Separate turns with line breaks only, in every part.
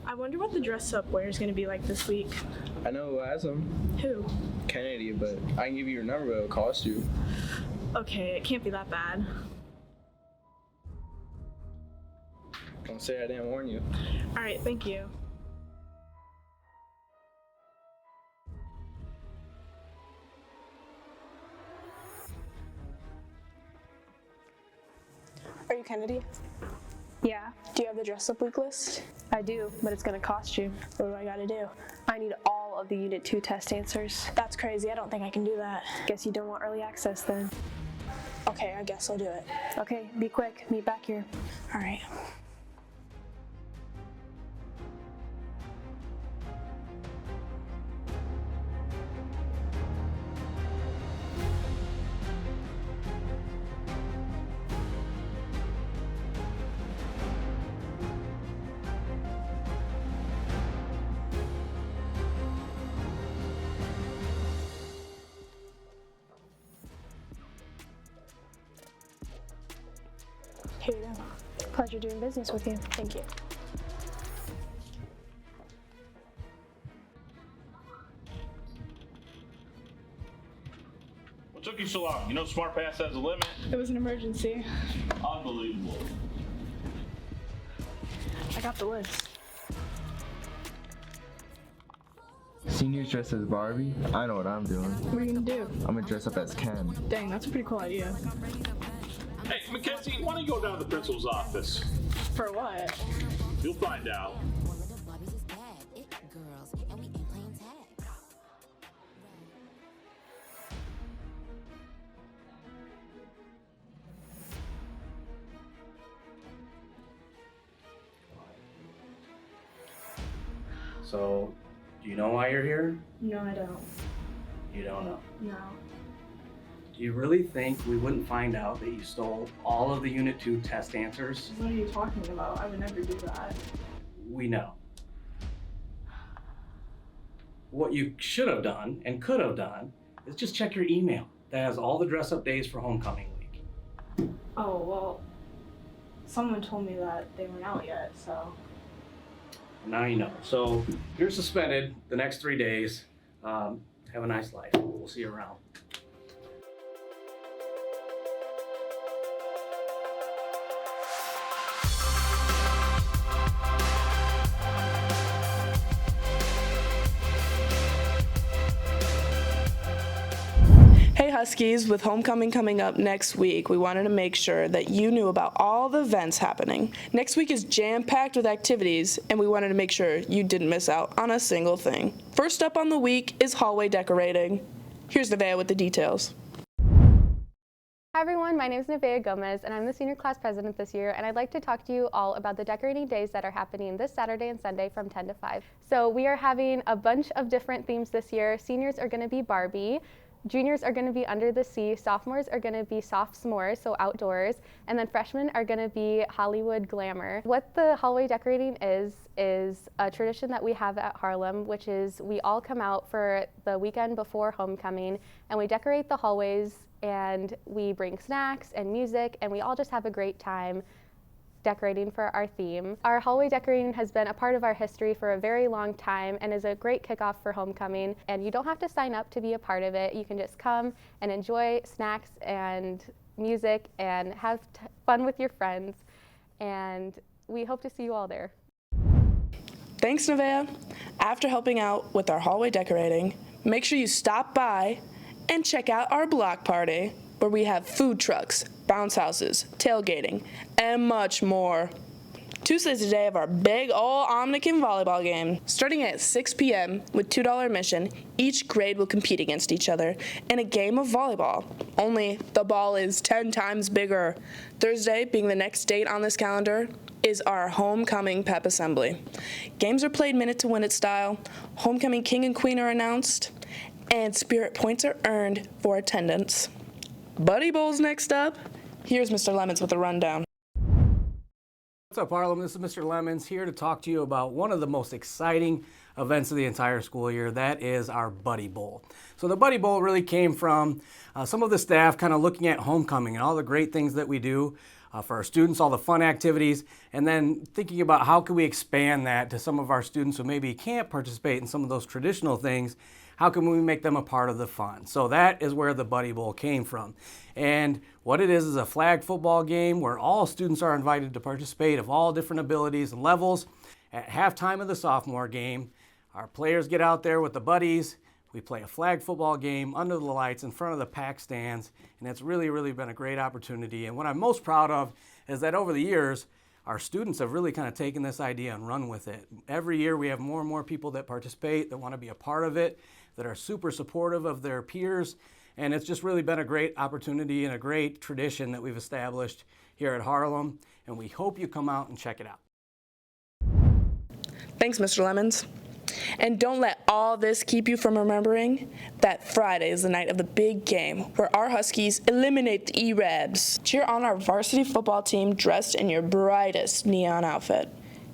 I wonder what the dress-up wear is going to be like this week.
I know who has them.
Who?
Kennedie, but I can give you your number, but it'll cost you.
Okay, it can't be that bad.
Don't say I didn't warn you.
All right, thank you. Are you Kennedie?
Yeah,
Do you have the dress-up week list?
I do, but it's gonna cost you.
What do I gotta do?
I need all of the Unit 2 test answers.
That's crazy. I don't think I can do that.
Guess you don't want early access then.
Okay, I guess I'll do it.
Okay, be quick. Meet back here.
All right. Here you go.
Pleasure doing business with you.
Thank you.
What took you so long? You know SmartPass has a limit.
It was an emergency.
Unbelievable.
I got the list.
Seniors dressed as Barbie? I know what I'm doing.
What are you gonna do?
I'm gonna dress up as Ken.
Dang, that's a pretty cool idea.
Hey, Mykenzie, why don't you go down to the principal's office?
For what?
You'll find out.
So, do you know why you're here?
No, I don't.
You don't know.
No.
Do you really think we wouldn't find out that you stole all of the Unit 2 test answers?
What are you talking about? I would never do that.
We know. What you should have done and could have done is just check your email that has all the dress-up days for homecoming week.
Oh, well, someone told me that they weren't out yet, so.
Now you know. So, you're suspended the next 3 days. Have a nice life. We'll see you around.
Hey Huskies, with homecoming coming up next week, we wanted to make sure that you knew about all the events happening. Next week is jam-packed with activities, and we wanted to make sure you didn't miss out on a single thing. First up on the week is hallway decorating. Here's Nevaeh with the details.
Hi everyone, my name is Nevaeh Gomez and I'm the senior class president this year, and I'd like to talk to you all about the decorating days that are happening this Saturday and Sunday from 10 to 5. So we are having a bunch of different themes this year. Seniors are going to be Barbie, juniors are going to be Under the Sea, sophomores are going to be soft s'mores, so outdoors, and then freshmen are going to be Hollywood glamour. What the hallway decorating is a tradition that we have at Harlem, which is we all come out for the weekend before homecoming and we decorate the hallways and we bring snacks and music and we all just have a great time decorating for our theme. Our hallway decorating has been a part of our history for a very long time and is a great kickoff for homecoming, and you don't have to sign up to be a part of it. You can just come and enjoy snacks and music and have fun with your friends, and we hope to see you all there.
Thanks, Nevaeh. After helping out with our hallway decorating, make sure you stop by and check out our block party, where we have food trucks, bounce houses, tailgating, and much more. Tuesday's the day of our big ol' Omnican volleyball game. Starting at 6 p.m. with $2 admission, each grade will compete against each other in a game of volleyball. Only the ball is 10 times bigger. Thursday, being the next date on this calendar, is our homecoming pep assembly. Games are played minute to win it style, homecoming king and queen are announced, and spirit points are earned for attendance. Buddy Bowl's next up. Here's Mr. Lemons with a rundown.
What's up, Harlem? This is Mr. Lemons here to talk to you about one of the most exciting events of the entire school year. That is our Buddy Bowl. So the Buddy Bowl really came from some of the staff kind of looking at homecoming and all the great things that we do for our students, all the fun activities, and then thinking about how can we expand that to some of our students who maybe can't participate in some of those traditional things. How can we make them a part of the fun? So that is where the Buddy Bowl came from. And what it is a flag football game where all students are invited to participate of all different abilities and levels. At halftime of the sophomore game, our players get out there with the buddies. We play a flag football game under the lights in front of the pack stands, and it's really, really been a great opportunity. And what I'm most proud of is that over the years, our students have really kind of taken this idea and run with it. Every year we have more and more people that participate, that want to be a part of it, that are super supportive of their peers, and it's just really been a great opportunity and a great tradition that we've established here at Harlem, and we hope you come out and check it out.
Thanks, Mr. Lemons. And don't let all this keep you from remembering that Friday is the night of the big game where our Huskies eliminate the E-Rabs. Cheer on our varsity football team dressed in your brightest neon outfit.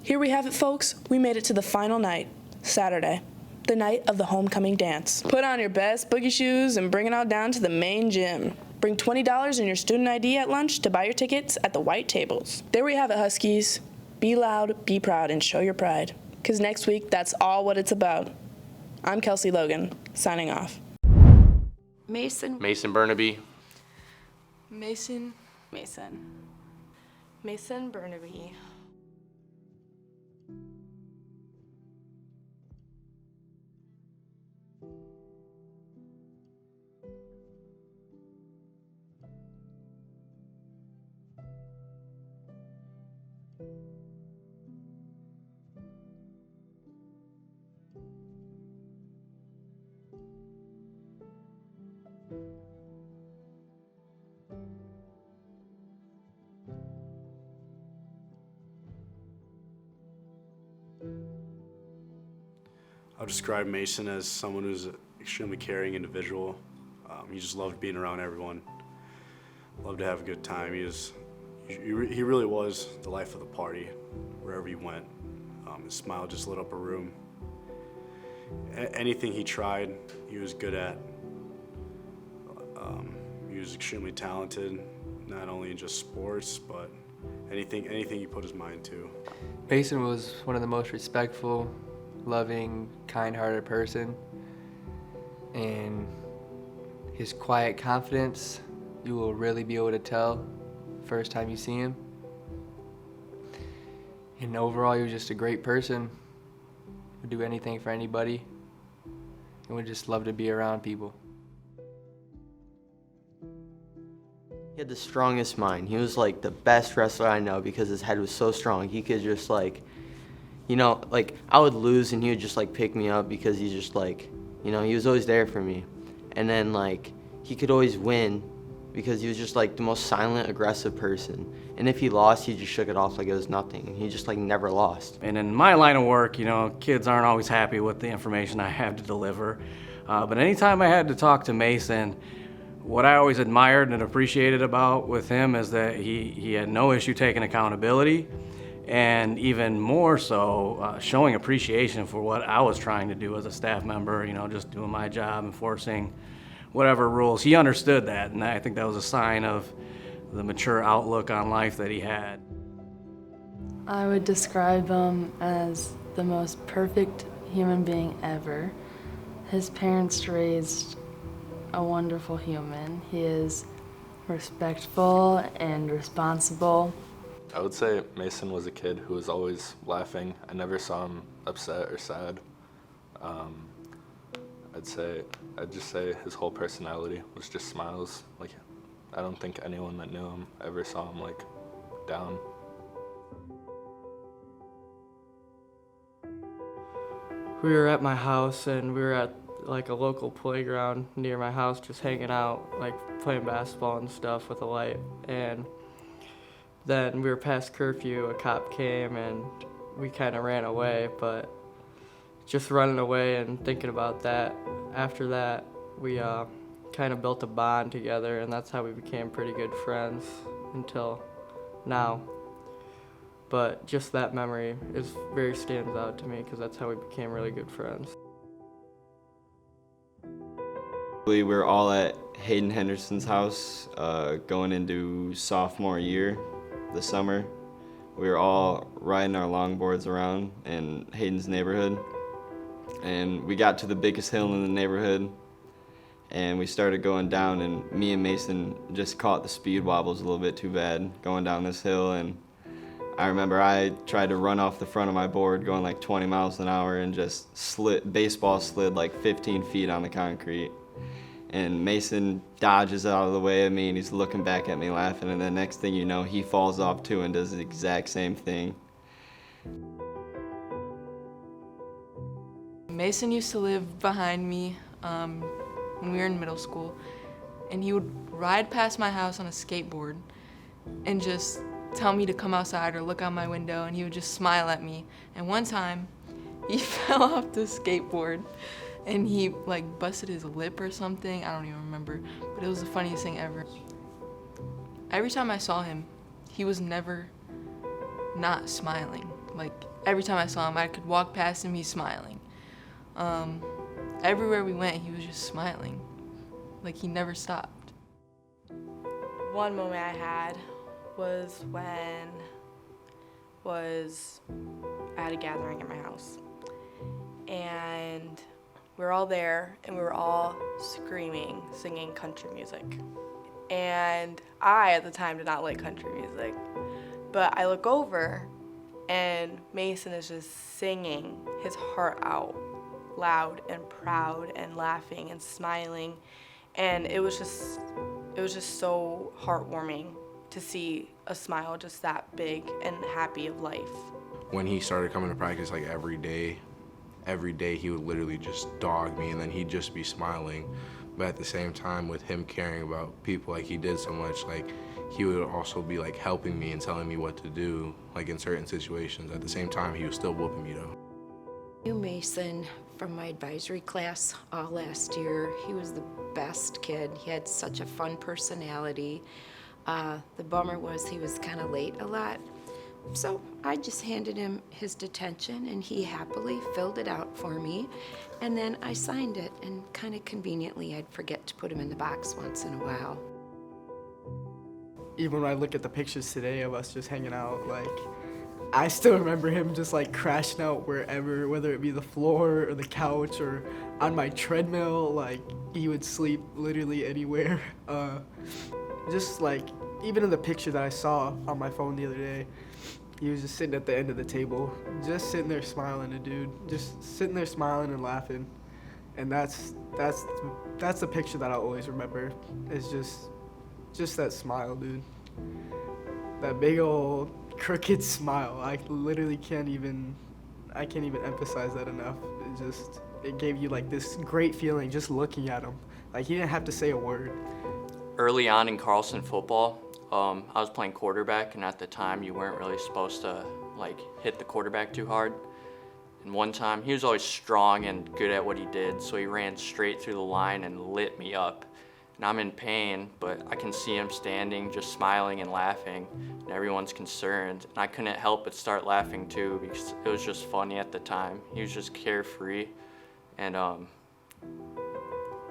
Here we have it, folks. We made it to the final night, Saturday, the night of the homecoming dance. Put on your best boogie shoes and bring it all down to the main gym. Bring $20 in your student ID at lunch to buy your tickets at the white tables. There we have it, Huskies. Be loud, be proud, and show your pride. Because next week, that's all what it's about. I'm Kelcie Logan, signing off.
Mason.
Mason Burnaby.
Mason.
Mason. Mason Burnaby.
I'll describe Mason as someone who's an extremely caring individual. He just loved being around everyone, loved to have a good time. He really was the life of the party wherever he went. His smile just lit up a room. Anything he tried, he was good at. He was extremely talented, not only in just sports, but anything he put his mind to.
Mason was one of the most respectful, loving, kind-hearted person, and his quiet confidence, you will really be able to tell first time you see him. And overall, he was just a great person, would do anything for anybody, and would just love to be around people.
He had the strongest mind. He was like the best wrestler I know because his head was so strong. He could just like, you know, like I would lose and he would just like pick me up because he's just like, you know, he was always there for me. And then like he could always win because he was just like the most silent, aggressive person. And if he lost, he just shook it off like it was nothing. He just like never lost.
And in my line of work, you know, kids aren't always happy with the information I have to deliver. But anytime I had to talk to Mason, what I always admired and appreciated about with him is that he had no issue taking accountability, and even more so showing appreciation for what I was trying to do as a staff member, you know, just doing my job, enforcing whatever rules. He understood that, and I think that was a sign of the mature outlook on life that he had.
I would describe him as the most perfect human being ever. His parents raised a wonderful human. He is respectful and responsible.
I would say Mason was a kid who was always laughing. I never saw him upset or sad. I'd just say his whole personality was just smiles. Like, I don't think anyone that knew him ever saw him like down.
We were at my house and we were at like a local playground near my house just hanging out, like playing basketball and stuff with a light. And then we were past curfew, a cop came and we kind of ran away, but just running away and thinking about that, after that we kind of built a bond together, and that's how we became pretty good friends until now. But just that memory stands out to me because that's how we became really good friends.
We were all at Hayden Henderson's house going into sophomore year.
the summer. We were all riding our longboards around in Hayden's neighborhood, and we got to the biggest hill in the neighborhood, and we started going down, and me and Mason just caught the speed wobbles a little bit too bad going down this hill. And I remember I tried to run off the front of my board going like 20 miles an hour and just baseball slid like 15 feet on the concrete. And Mason dodges out of the way of me, and he's looking back at me laughing, and the next thing you know, he falls off too and does the exact same thing.
Mason used to live behind me when we were in middle school, and he would ride past my house on a skateboard and just tell me to come outside or look out my window, and he would just smile at me. And one time, he fell off the skateboard, and he like busted his lip or something. I don't even remember, but it was the funniest thing ever. Every time I saw him, he was never not smiling. Like every time I saw him, I could walk past him, he's smiling. Everywhere we went, he was just smiling. Like he never stopped.
One moment I had was when I had a gathering at my house, and we were all there, and we were all screaming, singing country music. And I, at the time, did not like country music. But I look over, and Mason is just singing his heart out, loud and proud and laughing and smiling. And it was just so heartwarming to see a smile just that big and happy of life.
When he started coming to practice like every day he would literally just dog me, and then he'd just be smiling. But at the same time, with him caring about people like he did so much, like he would also be like helping me and telling me what to do, like in certain situations. At the same time, he was still whooping me though.
Knew Mason from my advisory class all last year. He was the best kid. He had such a fun personality. The bummer was he was kind of late a lot. So I just handed him his detention, and he happily filled it out for me. And then I signed it, and kind of conveniently, I'd forget to put him in the box once in a while.
Even when I look at the pictures today of us just hanging out, like, I still remember him just like crashing out wherever, whether it be the floor or the couch or on my treadmill. Like, he would sleep literally anywhere. Just like, even in the picture that I saw on my phone the other day, he was just sitting at the end of the table, just sitting there smiling, a dude, just sitting there smiling and laughing. And that's the picture that I'll always remember. It's just that smile, dude. That big old crooked smile. I literally can't even emphasize that enough. It gave you like this great feeling just looking at him. Like he didn't have to say a word.
Early on in Carlson football, I was playing quarterback, and at the time you weren't really supposed to like hit the quarterback too hard. And one time, he was always strong and good at what he did, so he ran straight through the line and lit me up. And I'm in pain, but I can see him standing, just smiling and laughing, and everyone's concerned. And I couldn't help but start laughing too, because it was just funny at the time. He was just carefree, and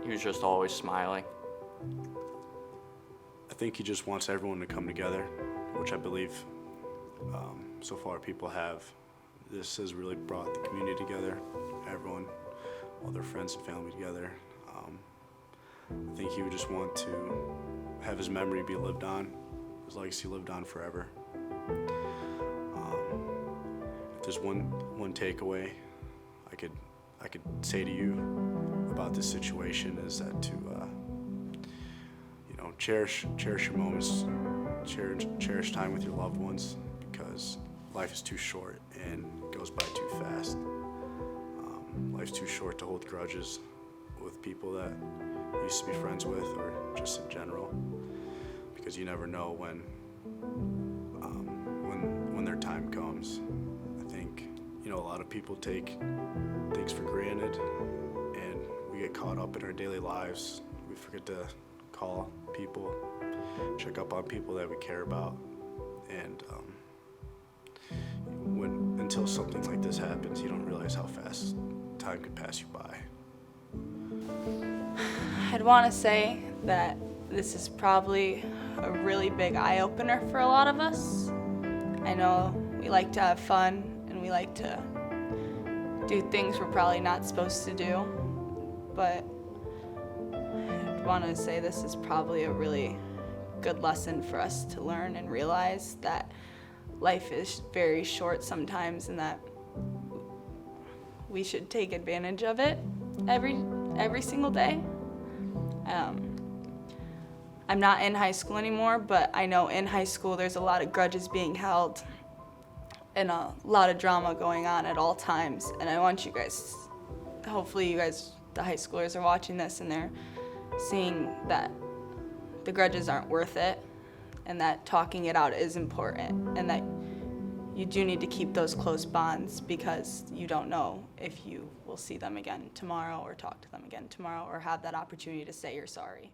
he was just always smiling.
I think he just wants everyone to come together, which I believe so far people have. This has really brought the community together, everyone, all their friends and family together. I think he would just want to have his memory be lived on, his legacy lived on forever. If there's one takeaway I could say to you about this situation is that to cherish your moments, cherish time with your loved ones, because life is too short and goes by too fast. Life's too short to hold grudges with people that you used to be friends with, or just in general, because you never know when their time comes. I think a lot of people take things for granted, and we get caught up in our daily lives. We forget to call people, check up on people that we care about, and until something like this happens, you don't realize how fast time can pass you by.
I'd want to say that this is probably
a really big eye-opener for a lot of us. I know we like to have fun and we like to do things we're probably not supposed to do, but I want to say this is probably a really good lesson for us to learn and realize that life is very short sometimes and that we should take advantage of it every single day. I'm not in high school anymore, but I know in high school there's a lot of grudges being held and a lot of drama going on at all times. And I want you guys, hopefully you guys, the high schoolers, are watching this and they're seeing that the grudges aren't worth it and that talking it out is important and that you do need to keep those close bonds because you don't know if you will see them again tomorrow or talk to them again tomorrow or have that opportunity to say you're sorry.